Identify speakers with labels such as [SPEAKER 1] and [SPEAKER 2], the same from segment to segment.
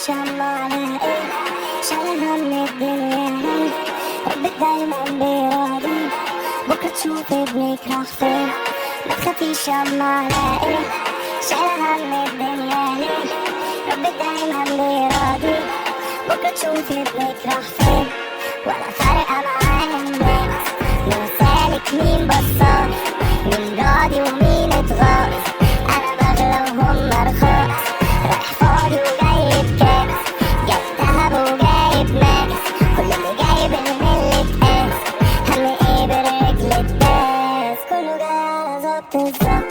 [SPEAKER 1] تخافيش يلا على ايه، شايلة هم الدنيا ليه، ربك دايما بيراضي، بكرة تشوف ابنك راح فين. ما تخافيش يلا على ايه، شايلة هم الدنيا ليه، ربك دايما بيراضي، بكرة تشوف ابنك راح فين. ولا فارقة معايا الناس، مين سالك مين بصار، مين راضي ومين اتغاظ، انا بغلى وهم رخاص، رايح فاضي وجايب كاس، جايب دهب وجايب ناس، كل اللي جايب الملة قاس، هم ايه برجل الداس، كله جاي ظبط الظبط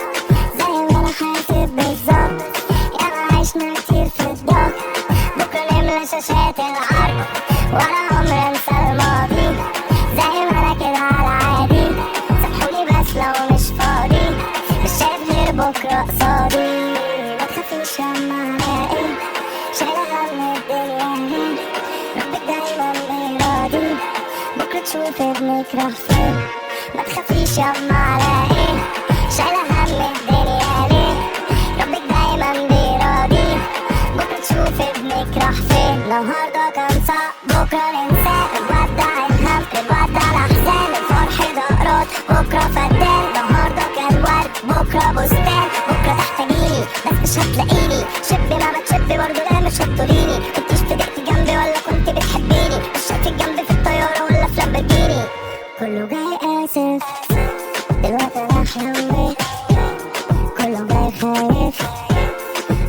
[SPEAKER 1] زي ما انا حاسب بالظبط. ياما عشنا كتير في الضغط، بكرة نملى شاشات العرض، ولا عمري انسى الماضي، زي ما انا كده على عادي، سامحوني بس لو مش فاضي، مش شايف غير بكرة قصادي. ما تخافيش ياما على ايه، شايلة هم الدنيا ليه، ربك دايما بيراضي، بكرة تشوف ابنك راح فين. ما تخافيش ياما على ايه، شايلة هم الدنيا ليه، ربك دايما بيراضي، بكرة تشوف ابنك راح فين. النهارده كان صعب بكرة ننساه، نودع الهم نودع الأحزان، الفرح دقرات بكرة فدان، النهارده كان ورد بكرة بستان، بكرة تحتاجيني بس مش هتلاقيني، شبي ما بتشبي برضه لا مش هتطوليني، كنتيش فضلتي جنبي ولا كنت بتحبيني، مش شايفك جنبي في الطيارة ولا في لامبرجيني، كله جاي آسف دلوقتي أنا أحلم بيه، كله جاي خايف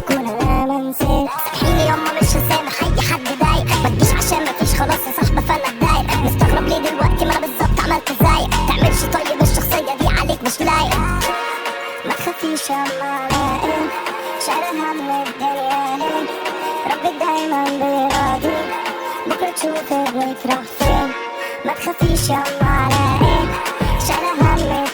[SPEAKER 1] كون أنا منسيت. صحيني يما مش هسامح أي حد ضايق، ما تجيش عشان مفيش خلاص يا صاحبة فأنا اتضايق، مستغرب ليه دلوقتي ما أنا بالظبط عملت زيك، تعملش طيب الشخصية دي عليك مش لايقة. ما تخافيش يما على ايه، شايلة هم الدنيا ليه، ربك دايما بيراضي، بكرة تشوف ابنك راح فين. ما تخافيش يما على ايه، شايلة هم